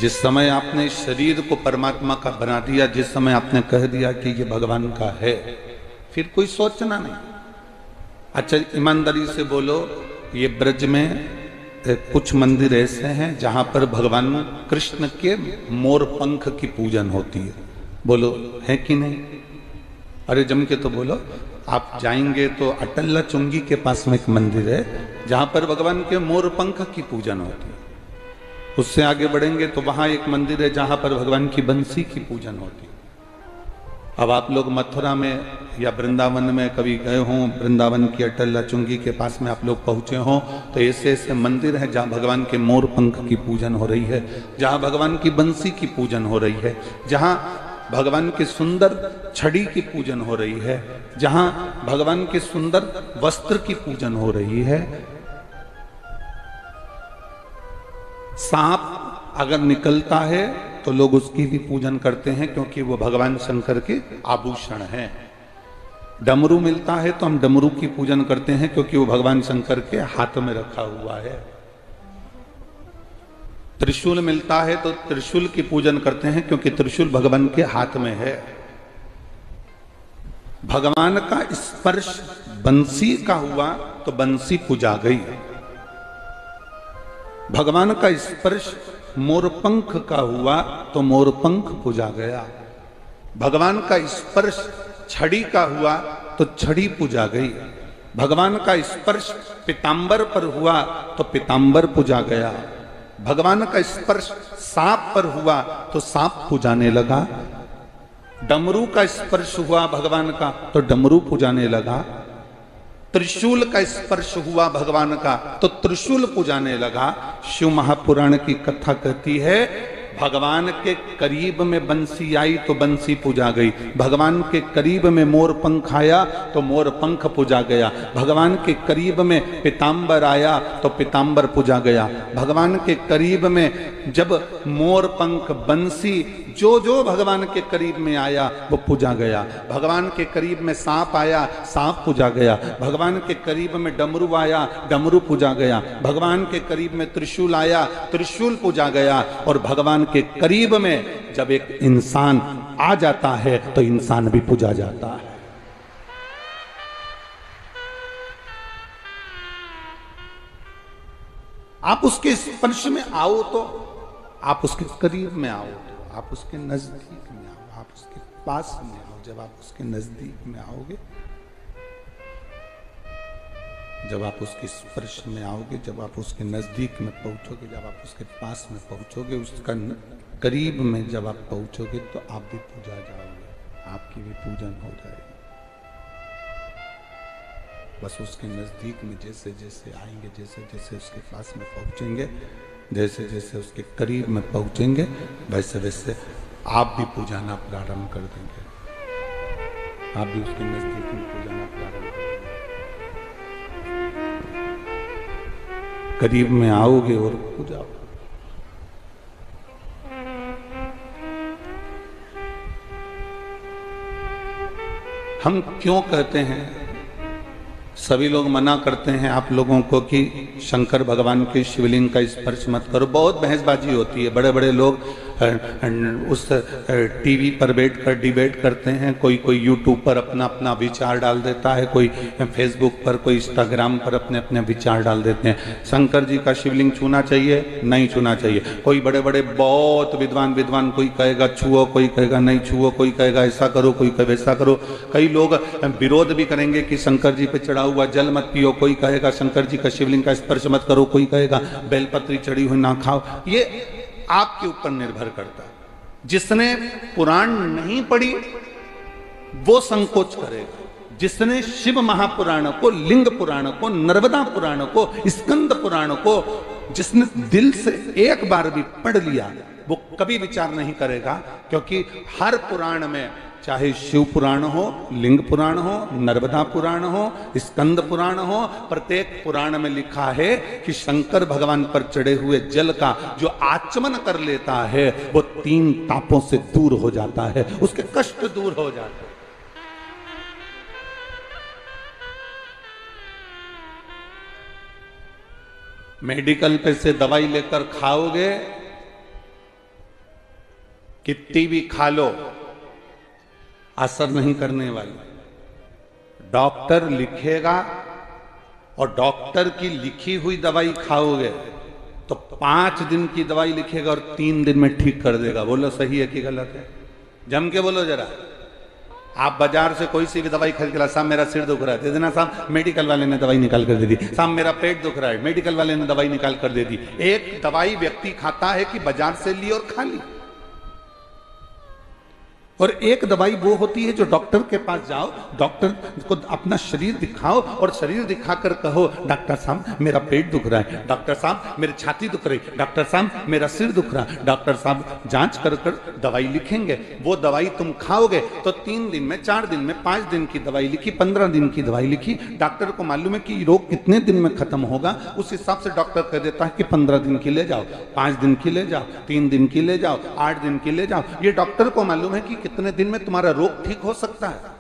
जिस समय आपने इस शरीर को परमात्मा का बना दिया, जिस समय आपने कह दिया कि ये भगवान का है, फिर कोई सोचना नहीं। अच्छा ईमानदारी से बोलो, ये ब्रज में कुछ मंदिर ऐसे हैं जहां पर भगवान कृष्ण के मोर पंख की पूजन होती है, बोलो है कि नहीं? अरे जम के तो बोलो। आप जाएंगे तो अटल्ला चुंगी के पास में एक मंदिर है जहां पर भगवान के मोर पंख की पूजन होती है। उससे आगे बढ़ेंगे तो वहां एक मंदिर है जहां पर भगवान की बंसी की पूजन होती है। अब आप लोग मथुरा में या वृंदावन में कभी गए हों, वृंदावन की अटल्ला चुंगी के पास में आप लोग पहुंचे हों, तो ऐसे ऐसे मंदिर है जहां भगवान के मोर पंख की पूजन हो रही है, जहां भगवान की बंसी की पूजन हो रही है, जहां भगवान के सुंदर छड़ी की पूजन हो रही है, जहां भगवान के सुंदर वस्त्र की पूजन हो रही है। सांप अगर निकलता है तो लोग उसकी भी पूजन करते हैं क्योंकि वो भगवान शंकर के आभूषण हैं। डमरू मिलता है तो हम डमरू की पूजन करते हैं क्योंकि वो भगवान शंकर के हाथ में रखा हुआ है। त्रिशूल मिलता है तो त्रिशूल की पूजन करते हैं क्योंकि त्रिशूल भगवान के हाथ में है। भगवान का स्पर्श बंसी का हुआ तो बंसी पूजा गई। भगवान का स्पर्श मोरपंख का हुआ तो मोरपंख पूजा गया। भगवान का स्पर्श छड़ी का हुआ तो छड़ी पूजा गई। भगवान का स्पर्श पीतांबर पर हुआ तो पीतांबर पूजा गया। भगवान का स्पर्श सांप पर हुआ तो सांप पूजाने लगा। डमरू का स्पर्श हुआ भगवान का तो डमरू पूजाने लगा। त्रिशूल का स्पर्श हुआ भगवान का तो त्रिशूल पूजाने लगा। शिव महापुराण की कथा कहती है भगवान के करीब में बंसी आई तो बंसी पूजा गई। भगवान के करीब में मोर पंख आया तो मोर पंख पूजा गया। भगवान के करीब में पीतांबर आया तो पीतांबर पूजा गया। भगवान के करीब में जब मोर पंख बंसी जो जो भगवान के करीब में आया वो पूजा गया। भगवान के करीब में सांप आया, सांप पूजा गया। भगवान के करीब में डमरू आया, डमरू पूजा गया। भगवान के करीब में त्रिशूल आया, त्रिशूल पूजा गया। और भगवान के करीब में जब एक इंसान आ जाता है तो इंसान भी पूजा जाता है। आप उसके स्पर्श में आओ तो आप उसके करीब में आओ, तो आप उसके नजदीक में आओ, आप उसके पास में आओ। जब आप उसके नजदीक में आओगे, जब आप उसके स्पर्श में आओगे, जब आप उसके नजदीक में पहुंचोगे, जब आप उसके पास में पहुंचोगे, उसका करीब में जब आप पहुंचोगे तो आप भी पूजा जाओगे, आपकी भी पूजन हो जाएगी। बस उसके नजदीक में जैसे जैसे आएंगे, जैसे जैसे उसके पास में पहुंचेंगे, जैसे जैसे उसके करीब में पहुंचेंगे, वैसे वैसे आप भी पूजाना प्रारंभ कर देंगे। आप भी उसके नजदीक में पूजाना प्रारंभ कर देंगे। करीब में आओगे और पूजा। हम क्यों कहते हैं, सभी लोग मना करते हैं आप लोगों को कि शंकर भगवान के शिवलिंग का स्पर्श मत करो। बहुत बहसबाजी होती है, बड़े बड़े लोग उस टीवी पर बैठकर डिबेट करते हैं। कोई कोई यूट्यूब पर अपना अपना विचार डाल देता है, कोई फेसबुक पर, कोई इंस्टाग्राम पर अपने अपने विचार डाल देते हैं। शंकर जी का शिवलिंग छूना चाहिए, नहीं छूना चाहिए। कोई बड़े बड़े बहुत विद्वान कोई कहेगा छुओ, कोई कहेगा नहीं छुओ, कोई कहेगा ऐसा करो, कोई कहे वैसा करो। कई लोग विरोध भी करेंगे कि शंकर जी पे चढ़ा हुआ जल मत पियो, कोई कहेगा शंकर जी का शिवलिंग का स्पर्श मत करो, कोई कहेगा बेलपत्री चढ़ी हुई ना खाओ। ये आपके ऊपर निर्भर करता है। जिसने पुराण नहीं पढ़ी वो संकोच करेगा। जिसने शिव महापुराण को, लिंग पुराण को, नर्मदा पुराण को, स्कंद पुराण को जिसने दिल से एक बार भी पढ़ लिया वो कभी विचार नहीं करेगा, क्योंकि हर पुराण में, चाहे शिव पुराण हो, लिंग पुराण हो, नर्मदा पुराण हो, स्कंद पुराण हो, प्रत्येक पुराण में लिखा है कि शंकर भगवान पर चढ़े हुए जल का जो आचमन कर लेता है वो 3 तापों से दूर हो जाता है, उसके कष्ट दूर हो जाते हैं। मेडिकल पे से दवाई लेकर खाओगे कितनी भी खा लो असर नहीं करने वाली। डॉक्टर लिखेगा और डॉक्टर की लिखी हुई दवाई खाओगे तो 5 दिन की दवाई लिखेगा और 3 दिन में ठीक कर देगा। बोलो सही है कि गलत है? जम के बोलो जरा। आप बाजार से कोई सी भी दवाई खरीद के ला, साहब मेरा सिर दुख रहा है, दे देना साहब, मेडिकल वाले ने दवाई निकाल कर दे दी। साहब मेरा पेट दुख रहा है, मेडिकल वाले ने दवाई निकाल कर दे दी। एक दवाई व्यक्ति खाता है कि बाजार से ली और खा ली। और एक दवाई वो होती है जो डॉक्टर के पास जाओ, डॉक्टर को अपना शरीर दिखाओ और शरीर दिखाकर कहो डॉक्टर साहब मेरा पेट दुख रहा है, डॉक्टर साहब मेरी छाती दुख रही, डॉक्टर साहब मेरा सिर दुख रहा है, डॉक्टर साहब जांच कर कर दवाई लिखेंगे। वो दवाई तुम खाओगे तो 3 दिन में, 4 दिन में, 5 दिन की दवाई लिखी, 15 दिन की दवाई लिखी। डॉक्टर को मालूम है कि रोग कितने दिन में खत्म होगा, उस हिसाब से डॉक्टर कह देता है कि 15 दिन की ले जाओ, 5 दिन की ले जाओ, 3 दिन की ले जाओ, 8 दिन की ले जाओ। ये डॉक्टर को मालूम है कि कितने दिन में तुम्हारा रोग ठीक हो सकता है।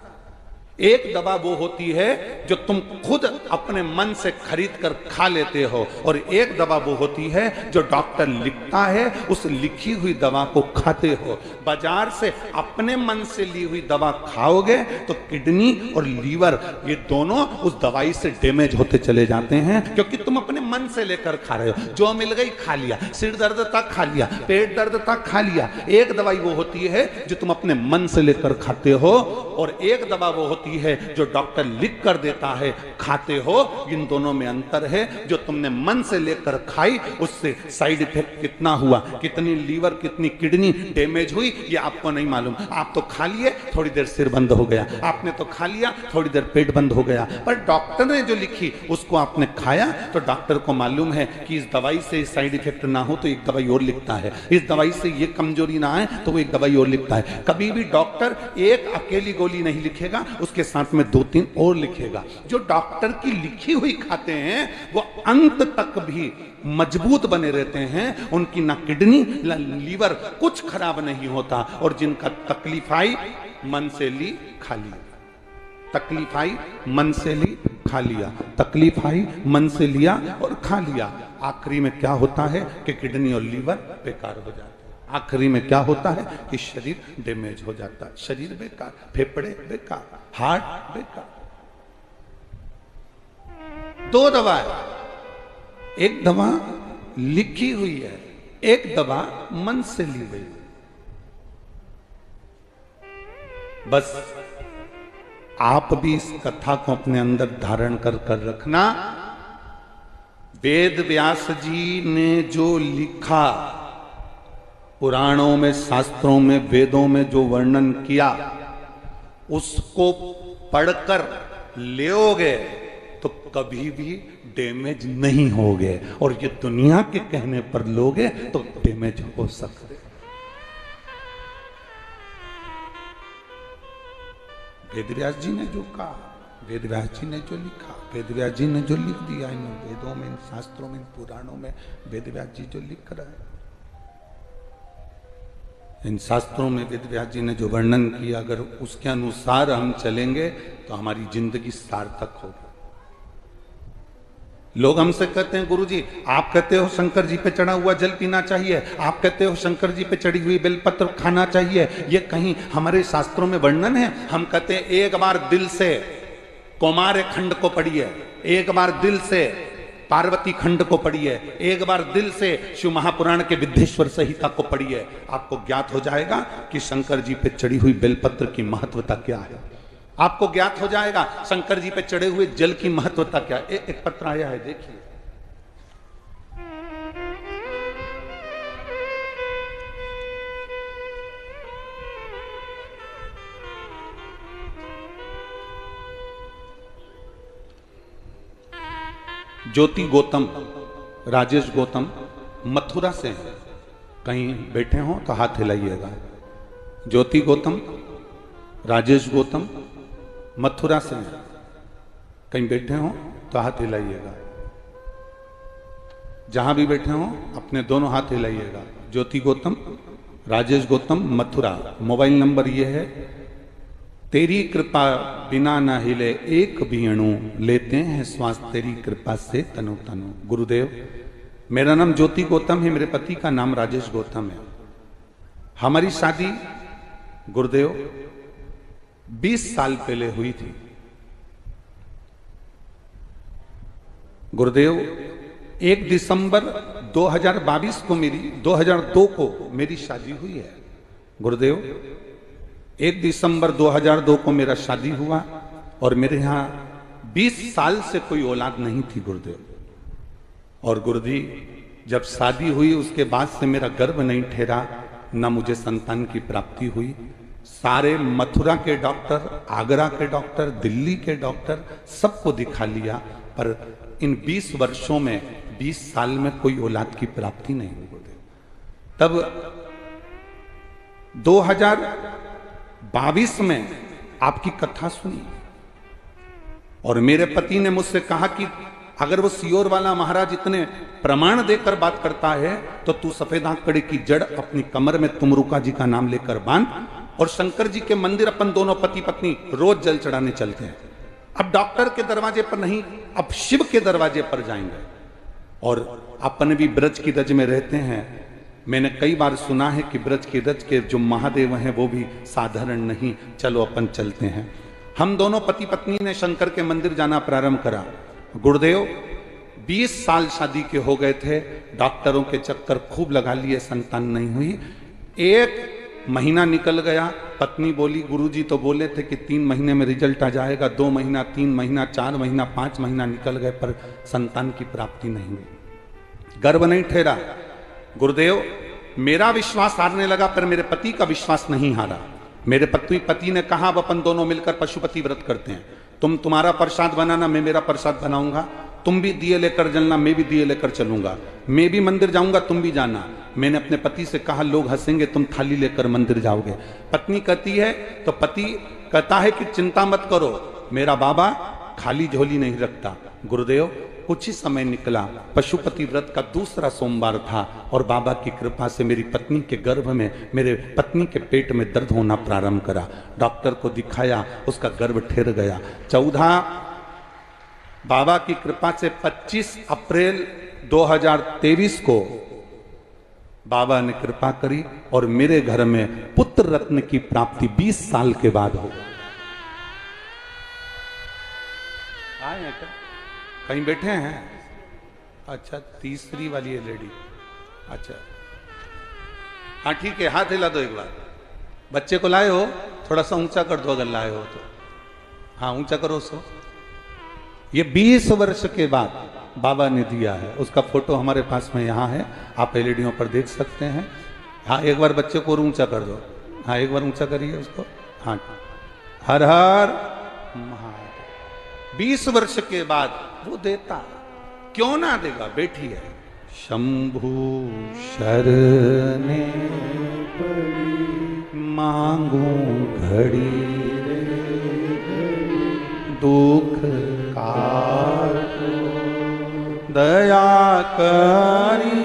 एक दवा वो होती है जो तुम खुद अपने मन से खरीद कर खा लेते हो, और एक दवा वो होती है जो डॉक्टर लिखता है, उस लिखी हुई दवा को खाते हो। बाजार से अपने मन से ली हुई दवा खाओगे तो किडनी और लीवर ये दोनों उस दवाई से डैमेज होते चले जाते हैं, क्योंकि तुम अपने मन से लेकर खा रहे हो। जो मिल गई खा लिया, सिर दर्द तक खा लिया, पेट दर्द तक खा लिया। एक दवाई वो होती है जो तुम अपने मन से लेकर खाते हो, और एक दवा वो होती है जो डॉक्टर लिख कर देता है, खाते हो। इन दोनों में अंतर है। जो तुमने मन से लेकर खाई उससे साइड इफेक्ट कितना हुआ, कितनी लीवर, कितनी किडनी डैमेज हुई, ये आपको नहीं मालूम। आप तो खा लिए, थोड़ी देर सिर बंद हो गया, आपने तो खा लिया, थोड़ी देर पेट बंद हो गया, पर डॉक्टर ने जो लिखी उसको आपने खाया तो डॉक्टर को मालूम है कि इस दवाई से साइड इफेक्ट ना हो तो एक दवाई और लिखता है, इस दवाई से ये कमजोरी ना आए तो वो एक दवाई और लिखता है। कभी भी डॉक्टर एक अकेली गोली नहीं लिखेगा, उसके साथ में 2-3 और लिखेगा। जो डॉक्टर की लिखी हुई खाते हैं वो अंत तक भी मजबूत बने रहते हैं, उनकी ना किडनी ना लीवर कुछ खराब नहीं होता। और जिनका तकलीफ आई मन से ली खा लिया, तकलीफ आई मन से ली खा लिया, तकलीफ आई मन से लिया और खा लिया। आखिरी में क्या होता है कि किडनी और लीवर बेकार हो जाते हैं। आखिरी में क्या होता है कि शरीर डैमेज हो जाता है, शरीर बेकार, फेफड़े बेकार, हार्ट बेकार। 2 दवा है, एक दवा लिखी हुई है, एक दवा मन से ली गई। बस आप भी इस कथा को अपने अंदर धारण कर कर रखना। वेद व्यास जी ने जो लिखा, पुराणों में, शास्त्रों में, वेदों में जो वर्णन किया, उसको पढ़कर लेओगे तो कभी भी डैमेज नहीं होगे, और ये दुनिया के कहने पर लोगे तो डैमेज हो सकते। वेदव्यास जी ने जो कहा, वेदव्यास जी ने जो लिखा, वेदव्यास जी ने जो लिख दिया इन वेदों में, इन शास्त्रों में, इन पुराणों में, वेदव्यास जी जो लिख रहे हैं, इन शास्त्रों में वेदव्यास जी ने जो वर्णन किया, अगर उसके अनुसार हम चलेंगे तो हमारी जिंदगी सार्थक होगी। लोग हमसे कहते हैं गुरुजी आप कहते हो शंकर जी पे चढ़ा हुआ जल पीना चाहिए, आप कहते हो शंकर जी पे चढ़ी हुई बेलपत्र खाना चाहिए, ये कहीं हमारे शास्त्रों में वर्णन है? हम कहते हैं एक बार दिल से कौमार खंड को पढ़िए, एक बार दिल से पार्वती खंड को पढ़िए, एक बार दिल से शिव महापुराण के विद्येश्वर संहिता को पढ़िए, आपको ज्ञात हो जाएगा कि शंकर जी पे चढ़ी हुई बेलपत्र की महत्वता क्या है। आपको ज्ञात हो जाएगा शंकर जी पे चढ़े हुए जल की महत्वता क्या है। एक पत्र आया है, देखिए। ज्योति गौतम, राजेश गौतम मथुरा से हैं, कहीं बैठे हो तो हाथ हिलाइएगा। ज्योति गौतम, राजेश गौतम मथुरा से हैं, कहीं बैठे हो तो हाथ हिलाइएगा। जहां भी बैठे हो अपने दोनों हाथ हिलाइएगा। ज्योति गौतम, राजेश गौतम मथुरा। मोबाइल नंबर ये है, तेरी कृपा बिना ना हिले एक भी अणु, लेते हैं श्वास तेरी कृपा से तनु तनु। गुरुदेव, मेरा नाम ज्योति गौतम है, मेरे पति का नाम राजेश गौतम है। हमारी शादी गुरुदेव 20 साल पहले हुई थी। गुरुदेव 1 दिसंबर 2022 को 2002 को मेरी शादी हुई है। गुरुदेव 1 दिसंबर 2002 को मेरा शादी हुआ और मेरे यहाँ 20 साल से कोई औलाद नहीं थी गुरुदेव। और गुरुजी जब शादी हुई उसके बाद से मेरा गर्भ नहीं ठहरा, ना मुझे संतान की प्राप्ति हुई। सारे मथुरा के डॉक्टर, आगरा के डॉक्टर, दिल्ली के डॉक्टर सबको दिखा लिया, पर इन 20 वर्षों में 20 साल में कोई औलाद की प्राप्ति नहीं हुई गुरुदेव। तब 2022 में आपकी कथा सुनी और मेरे पति ने मुझसे कहा कि अगर वो सियोर वाला महाराज इतने प्रमाण देकर बात करता है तो तू सफेद आंकड़े की जड़ अपनी कमर में तुमरुका जी का नाम लेकर बांध और शंकर जी के मंदिर अपन दोनों पति पत्नी रोज जल चढ़ाने चलते हैं। अब डॉक्टर के दरवाजे पर नहीं, अब शिव के दरवाजे पर जाएंगे। और अपन भी ब्रज की रज में रहते हैं। मैंने कई बार सुना है कि ब्रज की रज के जो महादेव हैं वो भी साधारण नहीं, चलो अपन चलते हैं। हम दोनों पति पत्नी ने शंकर के मंदिर जाना प्रारंभ करा। गुरुदेव 20 साल शादी के हो गए थे, डॉक्टरों के चक्कर खूब लगा लिए, संतान नहीं हुई। 1 महीना निकल गया, पत्नी बोली, गुरुजी तो बोले थे कि 3 महीने में रिजल्ट आ जाएगा। 2 महीना, 3 महीना, 4 महीना, 5 महीना निकल गए, पर संतान की प्राप्ति नहीं हुई, गर्भ नहीं ठहरा। गुरुदेव मेरा विश्वास हारने लगा, पर मेरे पति का विश्वास नहीं हारा। मेरे पति ने कहा अब अपन दोनों मिलकर पशुपति व्रत करते हैं। तुम तुम्हारा प्रसाद बनाना, मैं मेरा प्रसाद बनाऊंगा। तुम भी दिए लेकर चलना, मैं भी दिए लेकर चलूंगा। मैं भी मंदिर जाऊंगा, तुम भी जाना। मैंने अपने पति से कहा लोग हंसेंगे, तुम थाली लेकर मंदिर जाओगे। पत्नी कहती है, तो पति कहता है कि चिंता मत करो, मेरा बाबा खाली झोली नहीं रखता। गुरुदेव कुछ ही समय निकला, पशुपति व्रत का दूसरा सोमवार था और बाबा की कृपा से मेरी पत्नी के गर्भ में, मेरे पत्नी के पेट में दर्द होना प्रारंभ करा। डॉक्टर को दिखाया, उसका गर्भ ठहर गया। 14 बाबा की कृपा से 25 अप्रैल 2023 को बाबा ने कृपा करी और मेरे घर में पुत्र रत्न की प्राप्ति 20 साल के बाद हो। आए हैं क्या? कहीं बैठे हैं? अच्छा, तीसरी वाली है लेडी। अच्छा हाँ ठीक है, हाथ हिला दो एक बार। बच्चे को लाए हो, थोड़ा सा ऊंचा कर दो अगर लाए हो तो। हाँ ऊंचा करो उसको। ये 20 वर्ष के बाद बाबा ने दिया है, उसका फोटो हमारे पास में यहाँ है, आप एलईडीओं पर देख सकते हैं। हाँ एक बार बच्चे को और ऊंचा कर दो। हाँ एक बार ऊंचा करिए उसको। हाँ हर हर महादेव। 20 वर्ष के बाद वो देता, क्यों ना देगा? बेटी है। शंभु शरणे मांगू घड़ी दुख काटो दया करी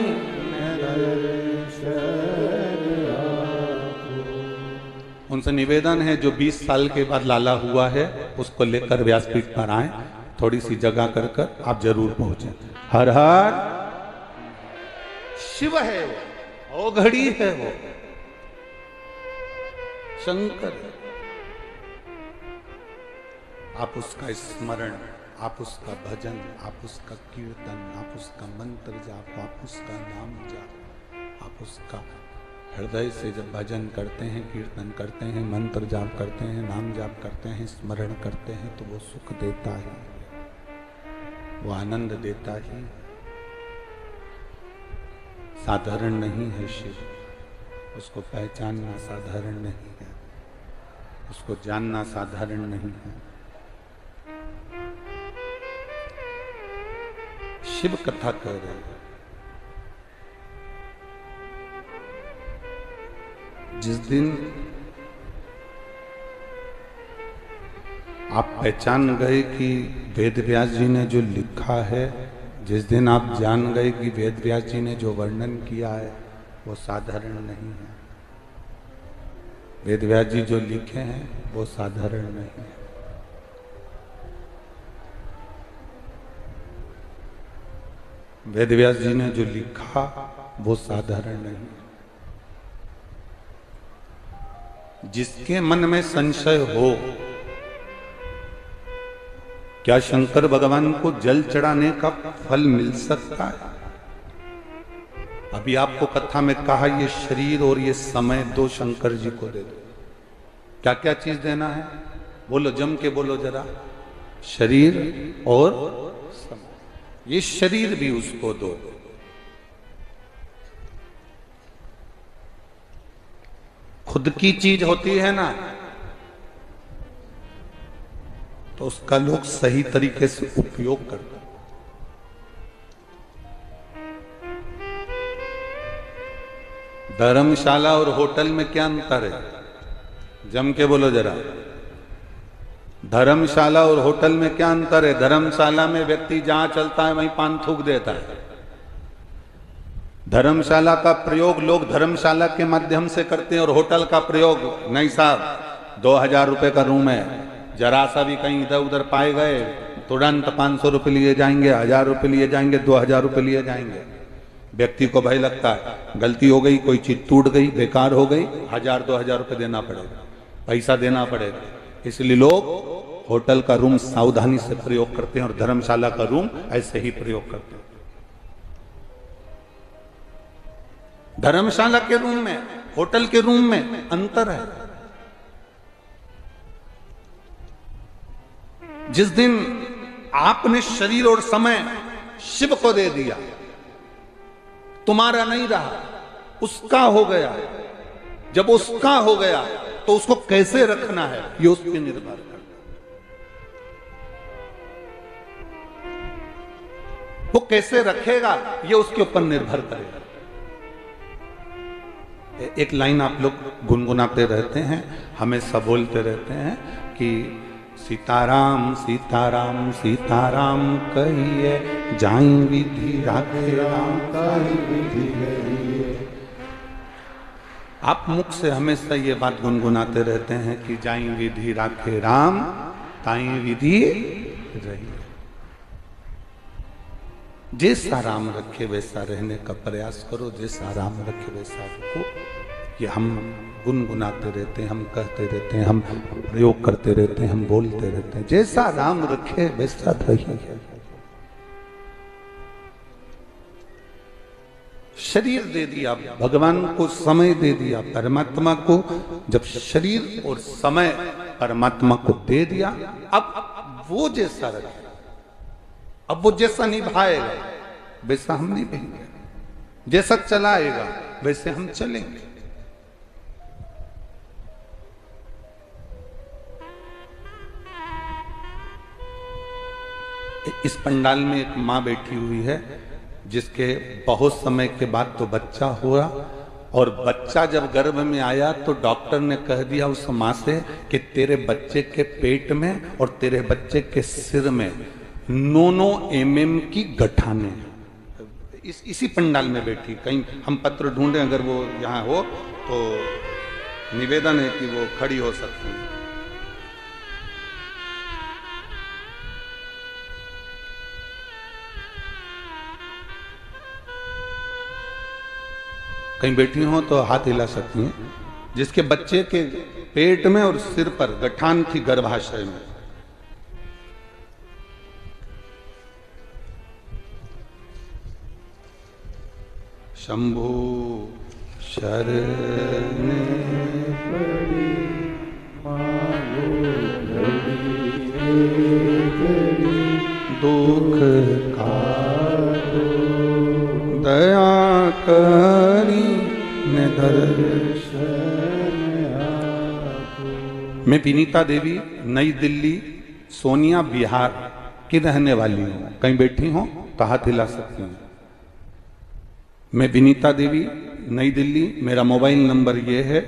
उनसे निवेदन है जो 20 साल के बाद लाला हुआ है उसको लेकर व्यासपीठ पर आए, थोड़ी सी जगह कर कर आप जरूर पहुंचे। हर हर शिव है वो घड़ी है, वो शंकर। आप उसका स्मरण, आप उसका भजन, आप उसका कीर्तन, आप उसका मंत्र जाप, आप उसका नाम जाप, आप उसका हृदय से जब भजन करते हैं, कीर्तन करते हैं, मंत्र जाप करते हैं, नाम जाप करते हैं, स्मरण करते हैं, तो वो सुख देता है, वो आनंद देता ही। साधारण नहीं है शिव, उसको पहचानना साधारण नहीं है, उसको जानना साधारण नहीं है। शिव कथा कह रहे हैं। जिस दिन आप पहचान गए कि वेद व्यास जी ने जो लिखा है, जिस दिन आप जान गए कि वेद व्यास जी ने जो वर्णन किया है वो साधारण नहीं है, वेद व्यास जी जो लिखे हैं वो साधारण नहीं है। वेद व्यास जी ने जो लिखा वो साधारण नहीं है। जिसके मन में संशय हो, क्या शंकर भगवान को जल चढ़ाने का फल मिल सकता है? अभी आपको कथा में कहा, ये शरीर और ये समय दो शंकर जी को दे दो। क्या क्या चीज देना है? बोलो, जम के बोलो जरा। शरीर और समय। ये शरीर भी उसको दो। खुद की चीज होती है ना, तो उसका लोग सही तरीके से उपयोग करते। धर्मशाला और होटल में क्या अंतर है? जम के बोलो जरा। धर्मशाला और होटल में क्या अंतर है? धर्मशाला में व्यक्ति जहां चलता है वहीं पान थूक देता है। धर्मशाला का प्रयोग लोग धर्मशाला के माध्यम से करते हैं, और होटल का प्रयोग नहीं साहब, 2000 रुपए का रूम है, जरा सा भी कहीं इधर उधर पाए गए तुरंत 500 रुपए लिए जाएंगे, 1000 रुपए लिए जाएंगे, 2000 रुपए लिए जाएंगे। व्यक्ति को भय लगता है गलती हो गई, कोई चीज टूट गई, बेकार हो गई, 1000-2000 रुपए देना पड़ेगा, पैसा देना पड़ेगा। इसलिए लोग होटल का रूम सावधानी से प्रयोग करते हैं और धर्मशाला का रूम ऐसे ही प्रयोग करते हैं। धर्मशाला के रूम में, होटल के रूम में अंतर है। जिस दिन आपने शरीर और समय शिव को दे दिया, तुम्हारा नहीं रहा, उसका हो गया। जब उसका हो गया तो उसको कैसे रखना है ये उस पर निर्भर करता है। वो कैसे रखेगा ये उसके ऊपर निर्भर करेगा। एक लाइन आप लोग गुनगुनाते रहते हैं, हमेशा बोलते रहते हैं कि सीताराम सीताराम सीताराम कहिए, जाई विधि राखे राम कहि विधि रहिए। आप मुख से हमेशा ये बात गुनगुनाते रहते हैं कि जाई विधि राखे राम ताई विधि रहिए। जैसा राम रखे वैसा रहने का प्रयास करो, जैसा राम रखे वैसा रखो। ये हम गुनगुनाते रहते हैं, हम कहते रहते हैं, हम प्रयोग करते रहते हैं, हम बोलते रहते हैं, जैसा राम रखे वैसा रहिए। शरीर दे दिया भगवान को, समय दे दिया परमात्मा को। जब शरीर और समय परमात्मा को दे दिया, अब वो जैसा रखे, अब वो जैसा निभाएगा वैसा हम निभाएंगे, जैसा चलाएगा वैसे हम चलेंगे। इस पंडाल में एक माँ बैठी हुई है जिसके बहुत समय के बाद तो बच्चा हुआ, और बच्चा जब गर्भ में आया तो डॉक्टर ने कह दिया उस माँ से कि तेरे बच्चे के पेट में और तेरे बच्चे के सिर में 9 mm की गठाने। इसी पंडाल में बैठी, कहीं हम पत्र ढूंढे, अगर वो यहाँ हो तो निवेदन है कि वो खड़ी हो सकती है। कहीं बैठी हो तो हाथ हिला सकती हैं। जिसके बच्चे के पेट में और सिर पर गठान थी गर्भाशय में। शंभु शरण पड़ी दुख का दया करी ने दर्शन। मैं विनीता देवी नई दिल्ली सोनिया बिहार की रहने वाली हूँ। कहीं बैठी हो तो हाथ हिला सकती हूँ। मैं विनीता देवी नई दिल्ली, मेरा मोबाइल नंबर ये है।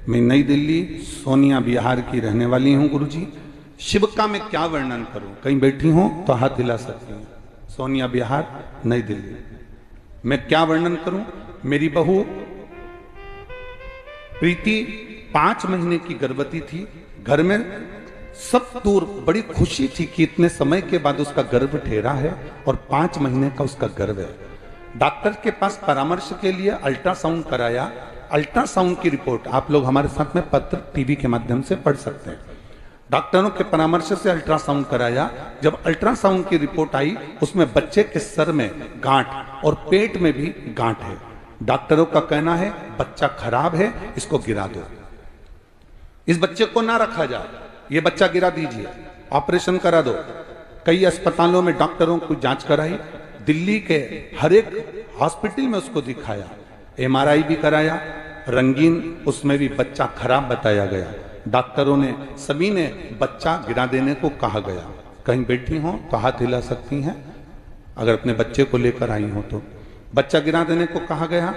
मैं नई दिल्ली सोनिया बिहार की रहने वाली हूँ। गुरुजी शिव का मैं क्या वर्णन करूं? कहीं बैठी हूं तो हाथ हिला सकती हूँ। सोनिया बिहार नई दिल्ली। मैं क्या वर्णन करूं? मेरी बहू प्रीति 5 महीने की गर्भवती थी। घर में सब दूर बड़ी खुशी थी कि इतने समय के बाद उसका गर्भ ठहरा है और 5 महीने का उसका गर्भ है। डॉक्टर के पास परामर्श के लिए अल्ट्रासाउंड कराया। अल्ट्रासाउंड की रिपोर्ट आप लोग हमारे साथ में पत्र टीवी के माध्यम से पढ़ सकते हैं। डॉक्टरों के परामर्श से अल्ट्रासाउंड कराया। जब अल्ट्रासाउंड की रिपोर्ट आई उसमें बच्चे के सर में गांठ और पेट में भी गांठ है। डॉक्टरों का कहना है बच्चा खराब है, इसको गिरा दो, इस बच्चे को ना रखा जाए, ये बच्चा गिरा दीजिए, ऑपरेशन करा दो। कई अस्पतालों में डॉक्टरों को जांच कराई, दिल्ली के हर एक हॉस्पिटल में उसको दिखाया, एमआरआई भी कराया, रंगीन उसमें भी बच्चा खराब बताया गया। डॉक्टरों ने सभी ने बच्चा गिरा देने को कहा गया। कहीं बैठी हो तो हाथ हिला सकती हैं अगर अपने बच्चे को लेकर आई हो तो। बच्चा गिरा देने को कहा गया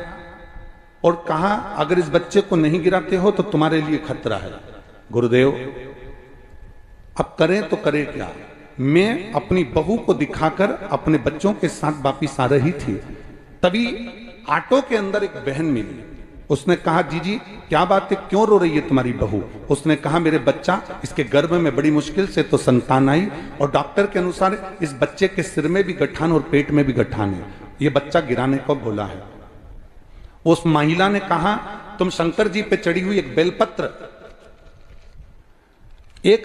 और कहा अगर इस बच्चे को नहीं गिराते हो तो तुम्हारे लिए खतरा है। गुरुदेव अब करें तो करें क्या। मैं अपनी बहू को दिखाकर अपने बच्चों के साथ वापिस आ रही थी, तभी ऑटो के अंदर एक बहन मिली। उसने कहा जीजी क्या बात है, क्यों रो रही है तुम्हारी बहू। उसने कहा मेरे बच्चा, इसके गर्भ में बड़ी मुश्किल से तो संतान आई और डॉक्टर के अनुसार इस बच्चे के सिर में भी गठान और पेट में भी गठान है, ये बच्चा गिराने को बोला है। उस महिला ने कहा तुम शंकर जी पे चढ़ी हुई एक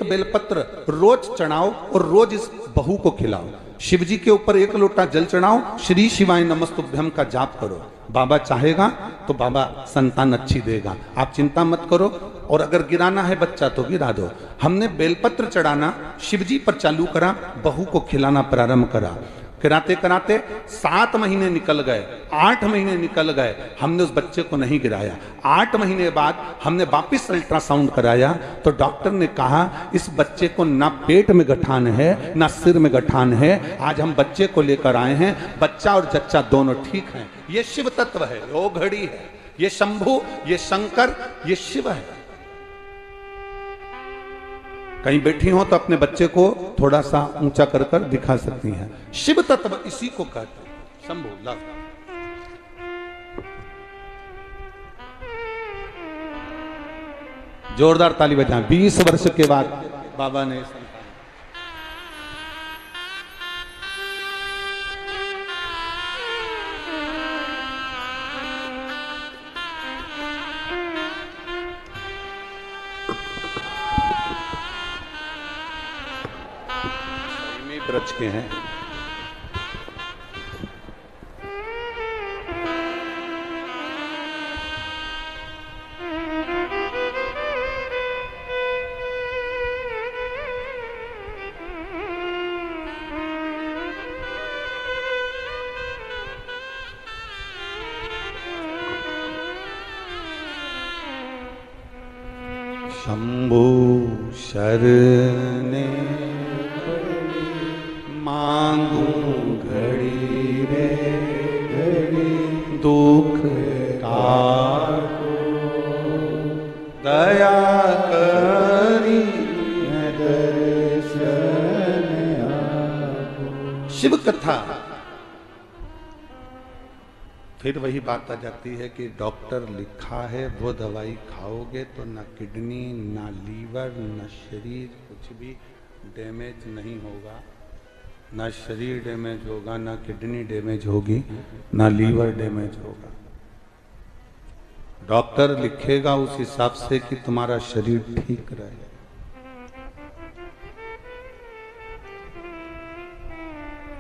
बेलपत्र रोज चढ़ाओ और रोज इस बहू को खिलाओ। शिव जी के ऊपर 1 लोटा जल चढ़ाओ, श्री शिवाय नमस्तुभ्यम का जाप करो। बाबा चाहेगा तो बाबा संतान अच्छी देगा, आप चिंता मत करो। और अगर गिराना है बच्चा तो गिरा दो। हमने बेलपत्र चढ़ाना शिव जी पर चालू करा, बहू को खिलाना प्रारंभ करा। कराते कराते 7 महीने निकल गए, 8 महीने निकल गए, हमने उस बच्चे को नहीं गिराया। 8 महीने बाद हमने वापिस अल्ट्रासाउंड कराया तो डॉक्टर ने कहा इस बच्चे को ना पेट में गठान है ना सिर में गठान है। आज हम बच्चे को लेकर आए हैं, बच्चा और जच्चा दोनों ठीक हैं। ये शिव तत्व है, वो घड़ी है, ये शंभु, ये शंकर, ये शिव है। कहीं बैठी हो तो अपने बच्चे को थोड़ा सा ऊंचा कर कर दिखा सकती हैं। शिव तत्व इसी को कहते हैं, शंभु लव। जोरदार ताली बजाएं। 20 वर्ष के बाद बाबा ने ब्रज के हैं। शंभु शरणे मांगू घड़ी रे घड़ी, दुख ताको दया करी दर्शन आपको। शिव कथा। फिर वही बात आ जाती है कि डॉक्टर लिखा है वो दवाई खाओगे तो ना किडनी ना लीवर ना शरीर कुछ भी डैमेज नहीं होगा, ना शरीर डैमेज होगा, ना किडनी डैमेज होगी, ना लीवर डैमेज होगा। डॉक्टर लिखेगा उस हिसाब से कि तुम्हारा शरीर ठीक रहे।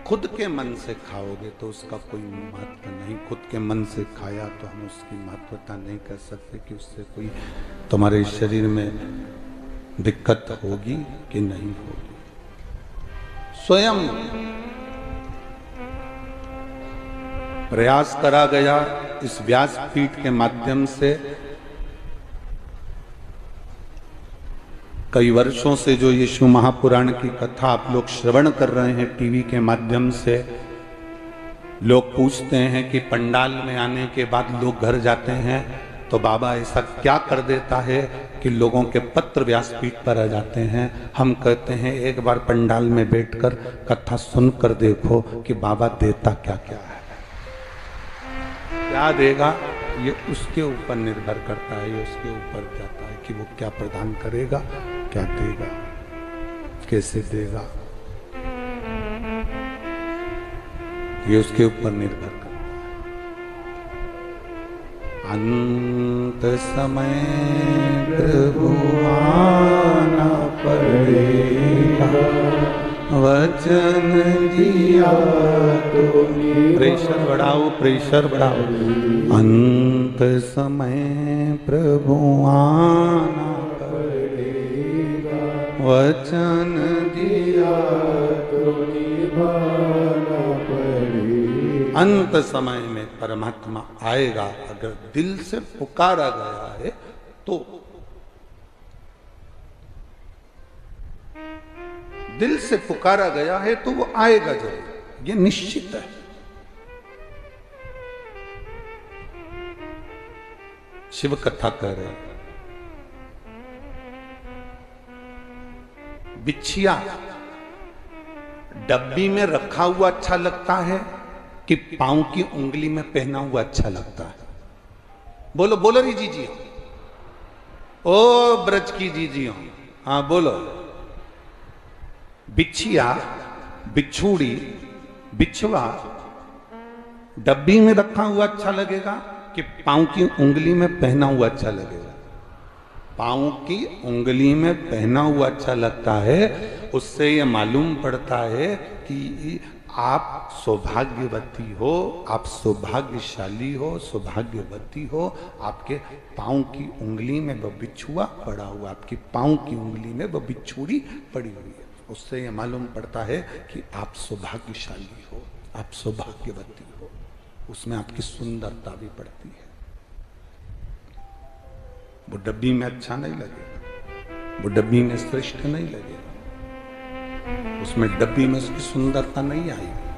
खुद के मन से खाओगे तो उसका कोई महत्व नहीं। खुद के मन से खाया तो हम उसकी महत्वता नहीं कर सकते कि उससे कोई तुम्हारे शरीर में दिक्कत होगी कि नहीं होगी। स्वयं प्रयास करा गया इस व्यासपीठ के माध्यम से। कई वर्षों से जो यीशु महापुराण की कथा आप लोग श्रवण कर रहे हैं टीवी के माध्यम से, लोग पूछते हैं कि पंडाल में आने के बाद लोग घर जाते हैं तो बाबा ऐसा क्या कर देता है कि लोगों के पत्र व्यासपीठ पर आ जाते हैं। हम कहते हैं एक बार पंडाल में बैठकर कथा सुनकर देखो कि बाबा देता क्या क्या है। क्या देगा ये उसके ऊपर निर्भर करता है, ये उसके ऊपर जाता है कि वो क्या प्रदान करेगा, क्या देगा, कैसे देगा, ये उसके ऊपर निर्भर करता है। अंतरात्मा अंत समय प्रभु आना पड़ेगा, वचन दिया तो। प्रेशर बढ़ाओ, प्रेशर बढ़ाओ। अंत समय प्रभु आना पड़ेगा, वचन दिया तो निभाना पड़ेगा। अंत समय में परमात्मा आएगा, अगर दिल से पुकारा गया है तो। दिल से पुकारा गया है तो वो आएगा जरूर, ये निश्चित है। शिव कथा कह रहे हैं, बिछिया डब्बी में रखा हुआ अच्छा लगता है कि पांव की उंगली में पहना हुआ अच्छा लगता है? बोलो बोलो री जीजी, ओ ब्रज की जीजी हो, हाँ बोलो। बिछिया, बिछुड़ी, बिछवा डब्बी में रखा हुआ अच्छा लगेगा कि पांव की उंगली में पहना हुआ अच्छा लगेगा? पांव की उंगली में पहना हुआ अच्छा लगता है। उससे यह मालूम पड़ता है कि आप सौभाग्यवती हो, आप सौभाग्यशाली हो, सौभाग्यवती हो। आपके पांव की उंगली में वह बिछुआ पड़ा हुआ, आपकी पांव की उंगली में वह बिछुड़ी पड़ी हुई है। उससे यह मालूम पड़ता है कि आप सौभाग्यशाली हो, आप सौभाग्यवती हो। उसमें आपकी सुंदरता भी पड़ती है। वो डब्बी में अच्छा नहीं लगेगा, वो डब्बी में श्रेष्ठ नहीं लगेगा, उसमें डब्बी में उसकी सुंदरता नहीं आएगी।